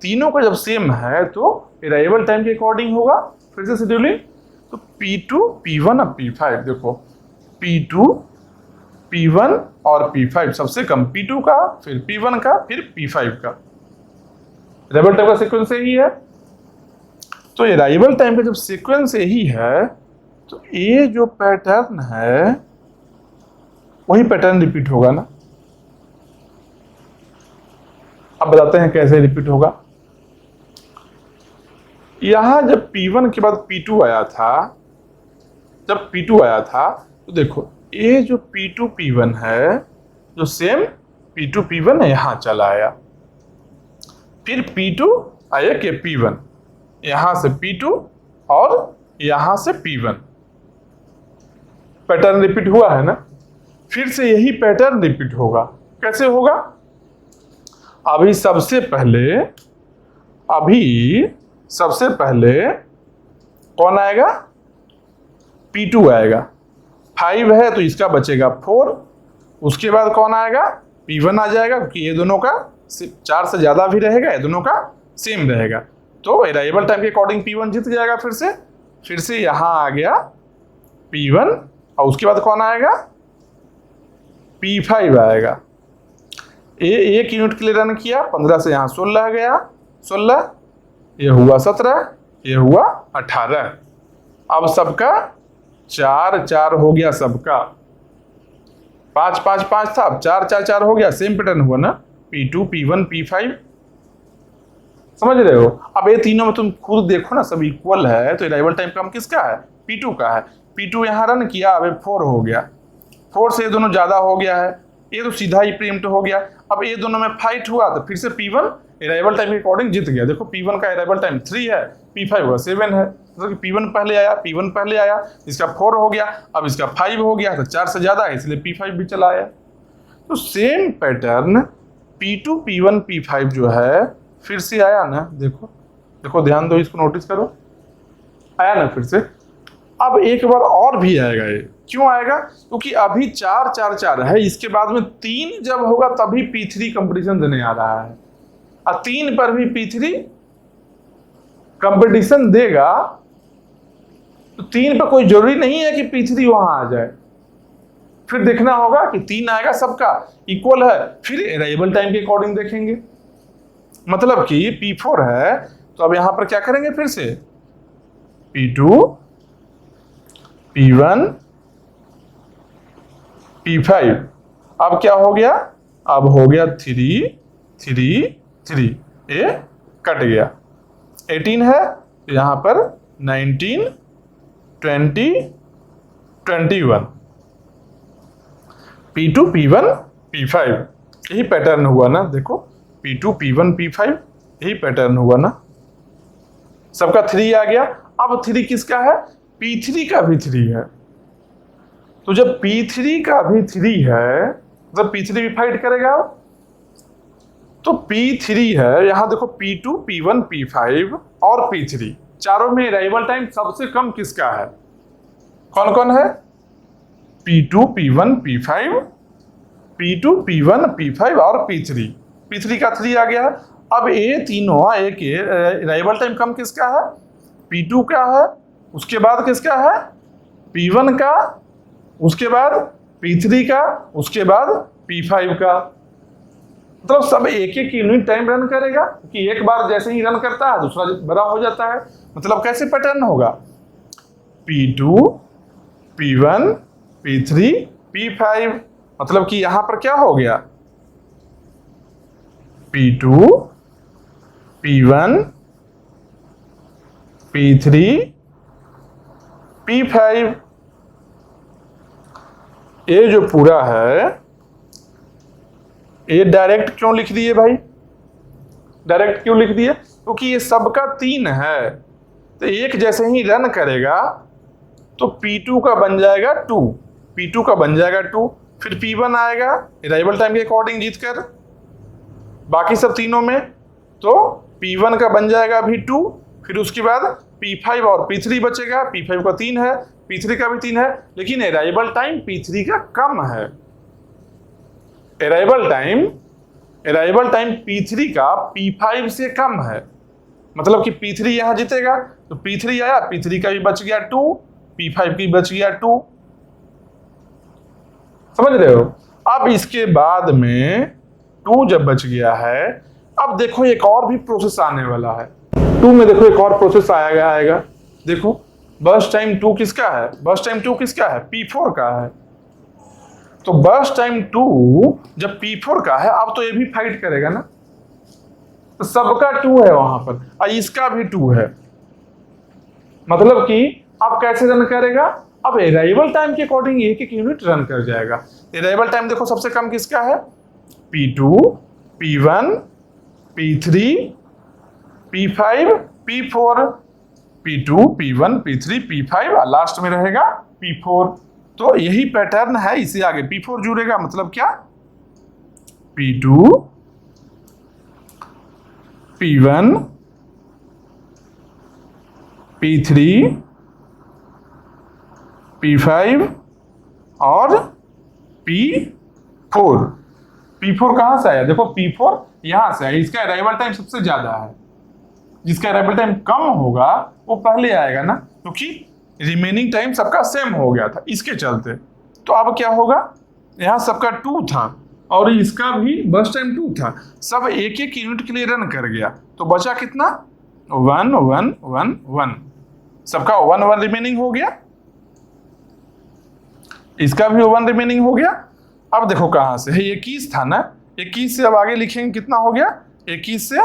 तीनों का जब सेम है तो अराइवल टाइम के अकॉर्डिंग होगा। फिर से शेड्यूलिंग, तो P2 P1 और P5, देखो P2 P1 और P5, सबसे कम P2 का, फिर P1 का, फिर P5 का। अराइवल टाइम का सीक्वेंस यही है। तो अराइवल टाइम का जब सीक्वेंस यही है तो ये जो पैटर्न है वही पैटर्न रिपीट होगा ना। अब बताते हैं कैसे रिपीट होगा। यहां जब P1 के बाद P2 आया था, जब P2 आया था तो देखो ये जो P2 P1 है, जो सेम P2 P1 यहां चला आया, फिर P2 आया के P1, यहां से P2 और यहां से P1, पैटर्न रिपीट हुआ है ना। फिर से यही पैटर्न रिपीट होगा। कैसे होगा? अभी सबसे पहले कौन आएगा? P2 आएगा। 5 है तो इसका बचेगा 4। उसके बाद कौन आएगा? P1 आ जाएगा, क्योंकि ये दोनों का 4 से ज्यादा भी रहेगा, ये दोनों का सेम रहेगा। तो अराइवल टाइम के अकॉर्डिंग P1 जीत जाएगा। फिर से यहां आ गया P1 और उसके बाद कौन आएगा? P5 आएगा। एक यूनिट के लिए रन किया, 15 से यहाँ 16 गया, 16, ये हुआ 17, ये हुआ 18। अब सबका 4 हो गया, सबका 5 था, अब 4 हो गया। सेम पैटर्न हुआ ना, P2 P1 P5, समझ रहे हो? अब ये तीनों में तुम खुद देखो ना, सब इक्वल है, तो अराइवल टाइम कम किसका है? P2 का है। P2 यहाँ रन किया, अब 4 हो गया, 4 से ये दोनों ज्यादा हो गया है, ये तो सीधा ही प्रीएम्प्ट हो गया। अब ये दोनों में फाइट हुआ तो फिर से P1 अराइवल टाइम के अकॉर्डिंग जीत गया। देखो P1 का अराइवल टाइम 3 है, P5 का 7 है, मतलब कि P1 पहले आया, इसका 4 हो गया, अब इसका 5 हो गया, तो 4 से ज्यादा है, इसलिए P5 भी चला आया। तो same pattern P2 P1 P5 जो है फिर से आया ना। देखो ध्यान दो, इसको नोटिस करो, आया ना फिर से। अब एक बार और भी आएगा। ये क्यों आएगा? क्योंकि अभी 4 है, इसके बाद में 3 जब होगा तभी P3 कंपटीशन देने आ रहा है, और 3 पर भी P3 कंपटीशन देगा। तो 3 पर कोई जरूरी नहीं है कि P3 वहां आ जाए, फिर देखना होगा कि 3 आएगा, सबका इक्वल है, फिर अराइवल टाइम के अकॉर्डिंग देखेंगे। मतलब कि P4 है तो अब यहां पर क्या करेंगे? फिर से P2 P1 P5, अब क्या हो गया? अब हो गया 3, ये कट गया। 18 है तो यहां पर 19, 20, 21, P2 P1 P5, यही पैटर्न हुआ ना। देखो P2 P1 P5, यही पैटर्न हुआ ना। सबका 3 आ गया। अब 3 किसका है? P3 का भी 3 है। तो जब P3 का भी 3 है, जब P3 भी फाइट करेगा, तो P3 है, यहां देखो P2 P1 P5 और P3, चारों में अराइवल टाइम सबसे कम किसका है? कौन कौन है? P2 P1 P5, P2 P1 P5 और P3 का 3 आ गया। अब ये तीनों एक अराइवल टाइम कम किसका है? P2 का है, उसके बाद किसका है? P1 का, उसके बाद P3 का, उसके बाद P5 का। मतलब सब एक यूनिट टाइम रन करेगा, कि एक बार जैसे ही रन करता है दूसरा बड़ा हो जाता है। मतलब कैसे पैटर्न होगा? P2 P1 P3 P5, मतलब कि यहां पर क्या हो गया? P2 P1 P3 P5, ये जो पूरा है, ये डायरेक्ट क्यों लिख दिए भाई? डायरेक्ट क्यों लिख दिए? क्योंकि ये सबका 3 है, तो एक जैसे ही रन करेगा तो P2 का बन जाएगा 2, P2 का बन जाएगा 2, फिर P1 आएगा अराइवल टाइम के अकॉर्डिंग जीत कर, बाकी सब तीनों में, तो P1 का बन जाएगा अभी 2, फिर उसके बाद P5 और P3 बचेगा, P5 का 3 है, P3 का भी 3 है, लेकिन अराइवल टाइम P3 का कम है। अराइवल टाइम P3 का P5 से कम है, मतलब कि P3 यहां जीतेगा तो P3 आया, P3 का भी बच गया 2, P5 की बच गया 2। समझ रहे हो? अब इसके बाद में 2 जब बच गया है, अब देखो एक और भी प्रोसेस आने वाला है। 2 में देखो एक और प्रोसेस आएगा। देखो बर्स्ट टाइम 2 किसका है? बर्स्ट टाइम 2 किसका है? P4 का है। तो बर्स्ट टाइम 2 जब P4 का है, अब तो ये भी फाइट करेगा ना, तो सबका 2 है वहां पर, और इसका भी 2 है। मतलब कि अब कैसे रन करेगा? अब अराइवल टाइम के अकॉर्डिंग एक एक यूनिट रन कर जाएगा। अराइवल टाइम देखो सबसे कम किसका है? P2, P1, P3, P5, P4, P2, P1, P3, P5 और लास्ट में रहेगा P4। तो यही पैटर्न है, इसे आगे P4 जुड़ेगा, मतलब क्या? P2, P1, P3, P5 और P4। P4 कहां से आया? देखो P4 यहां से आया, इसका अराइवल टाइम सबसे ज्यादा है। जिसका अराइवल टाइम कम होगा वो पहले आएगा ना, क्योंकि रिमेनिंग टाइम सबका सेम हो गया था, इसके चलते। तो अब क्या होगा? यहाँ सबका 2 था और इसका भी बर्स्ट टाइम 2 था, सब एक एक यूनिट के लिए रन कर गया, तो बचा कितना? 1 1 1 1। सबका 1 1 रिमेनिंग हो गया, इसका भी 1 रिमेनिंग हो गया। अब देखो कहां से है, 21 था ना, 21 से अब आगे लिखेंगे कितना हो गया? 21 से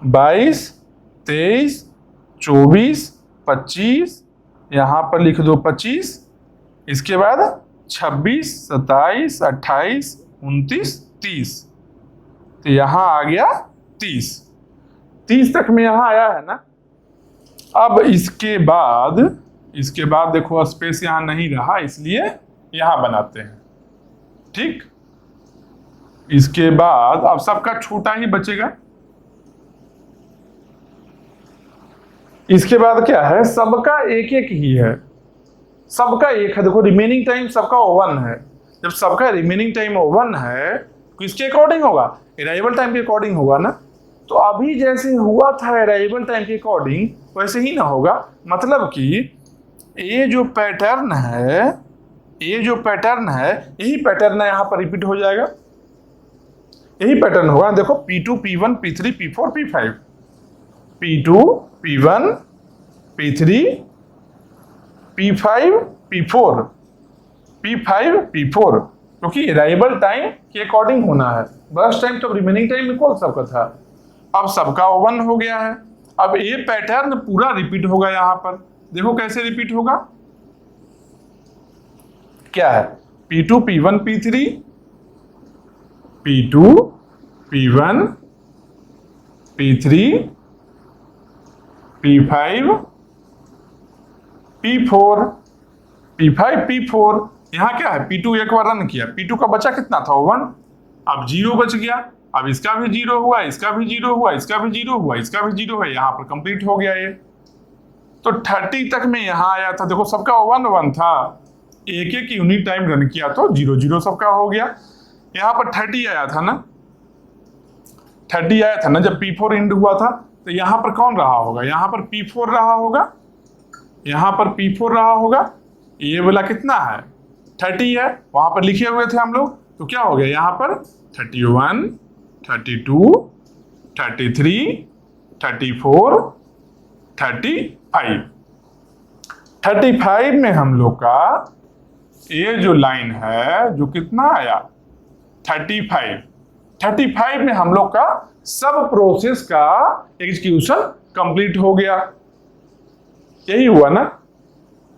22, 23, 24, 25, यहां पर लिख दो 25, इसके बाद 26, 27, 28, 29, 30, तो यहां आ गया 30 तक में यहां आया है ना। अब इसके बाद देखो स्पेस यहां नहीं रहा, इसलिए यहां बनाते हैं, ठीक। इसके बाद अब सबका छोटा ही बचेगा। इसके बाद क्या है? सबका एक एक ही है, सबका एक है। देखो रिमेनिंग टाइम सबका 1 है, जब सबका रिमेनिंग टाइम 1 है किसके अकॉर्डिंग होगा? अराइवल टाइम के अकॉर्डिंग होगा ना। तो अभी जैसे हुआ था अराइवल टाइम के अकॉर्डिंग, वैसे ही ना होगा। मतलब कि ये जो पैटर्न है यही पैटर्न है, यहां पर रिपीट हो जाएगा, यही पैटर्न होगा। देखो P2, P1, P3, P4, P5, P2, P1, P3, P5, P4, P5, P4, क्योंकि अराइवल टाइम के अकॉर्डिंग होना है। बर्स्ट टाइम तो रिमेनिंग टाइम इक्वल सबका था, अब सबका 1 हो गया है। अब ये पैटर्न पूरा रिपीट होगा यहां पर। देखो कैसे रिपीट होगा, क्या है? P2, P1, P3, P2, P1, P3, P5, P4, P5, P4। यहां क्या है? P2 एक बार रन किया, P2 का बचा कितना था? 1। अब 0 बच गया, अब इसका भी 0 हुआ, इसका भी 0 हुआ, इसका भी 0 हुआ, इसका भी 0 है, यहां पर कंप्लीट हो गया ये। तो 30 तक में यहां आया था, देखो सबका 1 1 था, एक एक यूनिट टाइम रन किया तो 0 0 सबका हो गया। यहां पर 30 आया था ना, 30 आया था ना जब P4 एंड हुआ था, तो यहां पर कौन रहा होगा? यहां पर P4 रहा होगा, यहां पर P4 रहा होगा। ये वाला कितना है? 30 है, वहां पर लिखे हुए थे हम लोग, तो क्या हो गया? यहां पर 31, 32, 33, 34, 35। 35 में हम लोग का ये जो लाइन है, जो कितना आया? 35 में हम लोग का सब प्रोसेस का एग्जीक्यूशन कंप्लीट हो गया। यही हुआ ना।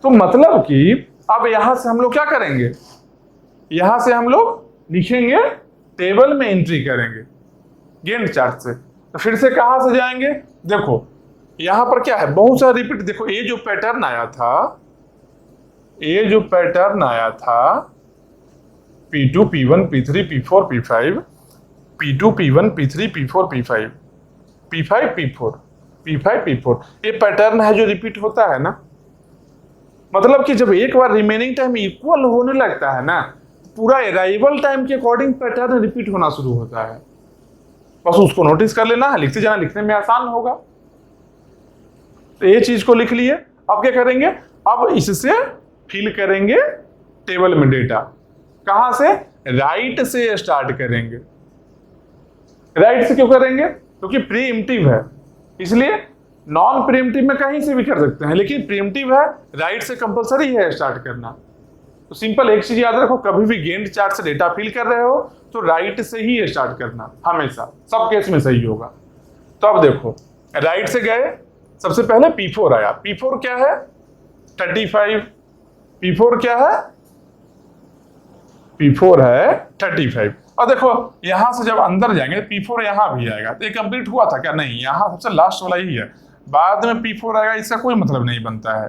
तो मतलब कि अब यहां से हम लोग क्या करेंगे? यहां से हम लोग लिखेंगे, टेबल में एंट्री करेंगे गैंट चार्ट से। तो फिर से कहां से जाएंगे? देखो यहां पर क्या है? बहुत सारा रिपीट। देखो ये जो पैटर्न आया था, P2, P1, P3, P4, P5, P2, P1, P3, P4, P5, P5, P4, P5, P4, ये पैटर्न है जो रिपीट होता है ना। मतलब कि जब एक बार रिमेनिंग टाइम इक्वल होने लगता है ना, पूरा अराइवल टाइम के अकॉर्डिंग पैटर्न रिपीट होना शुरू होता है। बस उसको नोटिस कर लेना है, लिखते जाना, लिखने में आसान होगा। तो ये चीज को लिख लिए। अब क्या करेंगे, अब इससे फिल करेंगे टेबल में डेटा। कहां से, राइट से स्टार्ट करेंगे। राइट से क्यों करेंगे, क्योंकि प्रीएम्प्टिव है, इसलिए नॉन प्रीएम्प्टिव में कहीं से भी कर सकते हैं, लेकिन प्रीएम्प्टिव है, राइट से कंपलसरी है स्टार्ट करना। तो सिंपल एक चीज याद रखो, कभी भी गैंट चार्ट से डेटा फिल कर रहे हो तो राइट से ही स्टार्ट करना, हमेशा सब केस में सही होगा। तो अब देखो, राइट से गए, सबसे पहले P4 आया। P4 क्या है, 35। P4 क्या है, P4 है 35। और देखो यहां से जब अंदर जाएंगे P4 यहां भी आएगा। तो ये कंप्लीट हुआ था क्या, नहीं, यहां सबसे लास्ट वाला ही है, बाद में P4 आएगा, इसका कोई मतलब नहीं बनता है।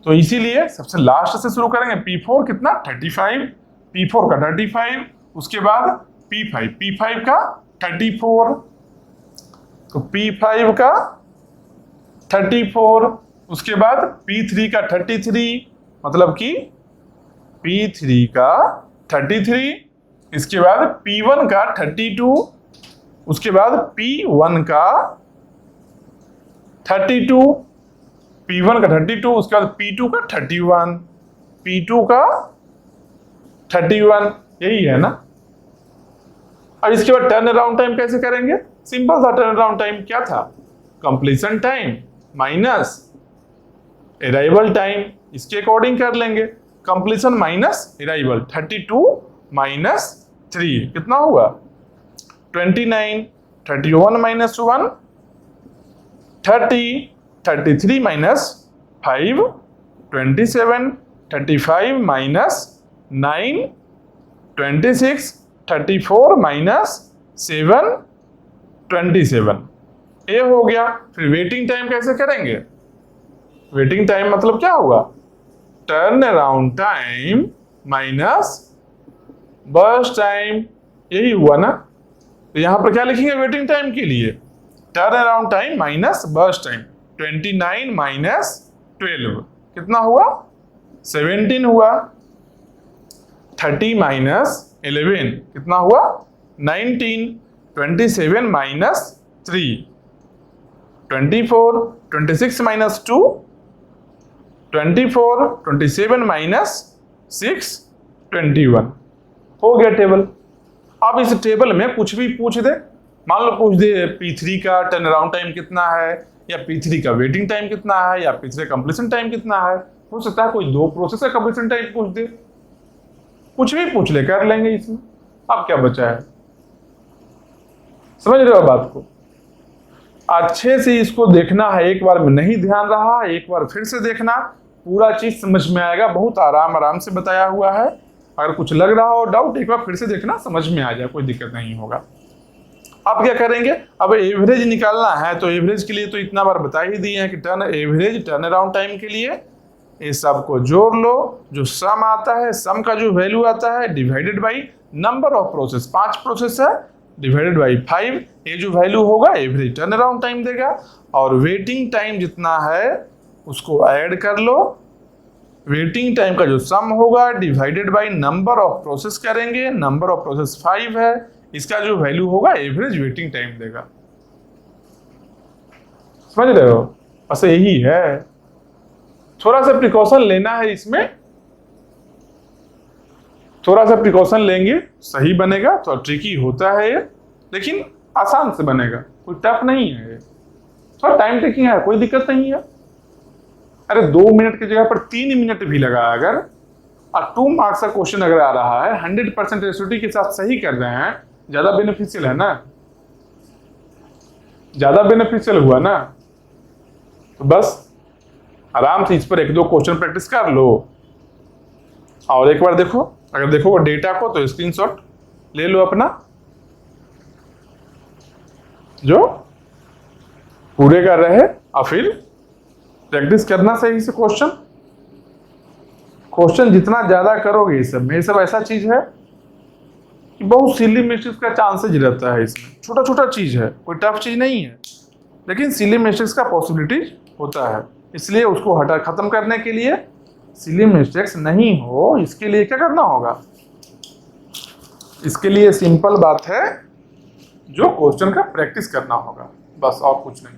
तो इसीलिए सबसे लास्ट से शुरू करेंगे। P4 कितना, 35। P4 का 35, उसके बाद P5, P5 का 34, तो P5 का 34, उसके बाद P3 का 33, मतलब कि P3 का 33, इसके बाद P1 का 32, उसके बाद P1 का 32, P1 का 32, उसके बाद P2 का 31, P2 का 31, यही है ना। अब इसके बाद टर्न अराउंड टाइम कैसे करेंगे, सिंपल सा टर्न अराउंड टाइम क्या था, completion time minus arrival time, इसके अकॉर्डिंग कर लेंगे। कंप्लीशन माइनस अराइवल, 32 माइनस 3 कितना हुआ, 29, 31 माइनस 1 30, 33 माइनस 5 27, 35 माइनस 9 26, 34 माइनस 7 27, ये हो गया। फिर वेटिंग टाइम कैसे करेंगे, वेटिंग टाइम मतलब क्या होगा, turn around time minus burst time, यही हुआ ना। तो यहां पर क्या लिखेंगे वेटिंग टाइम के लिए, turn around time minus burst time. 29 minus 12 कितना हुआ, 17 हुआ। 30 माइनस 11 कितना हुआ, 19। 27 माइनस 3 24, 26 माइनस 2 24, 27 माइनस 6 21, हो गया टेबल। अब इस टेबल में कुछ भी पूछ दे, मान लो पूछ दे P3 का टर्न अराउंड टाइम कितना है, या P3 का वेटिंग टाइम कितना है, या P3 का कंप्लीशन टाइम कितना है। हो सकता है कोई 2 प्रोसेस का कंप्लीशन टाइम पूछ दे, कुछ भी पूछ ले, कर लेंगे इसमें। अब क्या बचा है, समझ रहे हो बात को, अच्छे से इसको देखना है। एक बार में नहीं ध्यान रहा, एक बार फिर से देखना, पूरा चीज समझ में आएगा। बहुत आराम से बताया हुआ है। अगर कुछ लग रहा हो डाउट, एक बार फिर से देखना, समझ में आ जाए, कोई दिक्कत नहीं होगा। अब क्या करेंगे, अब एवरेज निकालना है। तो एवरेज के लिए तो इतना बार बता ही दिए हैं कि turn average turn around time के लिए ये सब को जोड़ लो, जो सम आता है, सम का जो वैल्यू आता है divided by number of process, 5 process है, डिवाइडेड बाई 5, ये जो वैल्यू होगा एवरेज टर्न अराउंड टाइम देगा। और वेटिंग टाइम जितना है उसको ऐड कर लो, वेटिंग टाइम का जो सम होगा divided by number of process करेंगे, नंबर ऑफ प्रोसेस 5 है, इसका जो वैल्यू होगा एवरेज वेटिंग टाइम देगा। समझ रहे हो, बस यही है। थोड़ा सा प्रिकॉशन लेना है इसमें, थोड़ा सा प्रिकॉशन लेंगे सही बनेगा। तो ट्रिकी होता है ये, लेकिन आसान से बनेगा, कोई टफ नहीं है ये। थोड़ा टाइम टेकिंग है, कोई दिक्कत नहीं है। अरे 2 मिनट की जगह पर 3 मिनट भी लगा अगर, और 2 मार्क्स का क्वेश्चन अगर आ रहा है, 100% रेसिडिटी के साथ सही कर रहे हैं, ज्यादा बेनिफिशियल है ना, ज्यादा बेनिफिशियल हुआ ना। तो बस आराम से इस पर 1-2 क्वेश्चन प्रैक्टिस कर लो, और एक बार देखो, अगर देखो डेटा को तो स्क्रीनशॉट ले लो अपना, जो पूरे कर रहे, और फिर प्रैक्टिस करना सही से। क्वेश्चन जितना ज्यादा करोगे इस सब में, ये सब ऐसा चीज है कि बहुत सिली मिस्टेक्स का चांसेज रहता है इसमें। छोटा छोटा चीज है, कोई टफ चीज नहीं है, लेकिन सिली मिस्टेक्स का पॉसिबिलिटी होता है। इसलिए उसको खत्म करने के लिए, सिली मिस्टेक्स नहीं हो, इसके लिए क्या करना होगा? इसके लिए सिंपल बात है, जो क्वेश्चन का प्रैक्टिस करना होगा, बस और कुछ नहीं।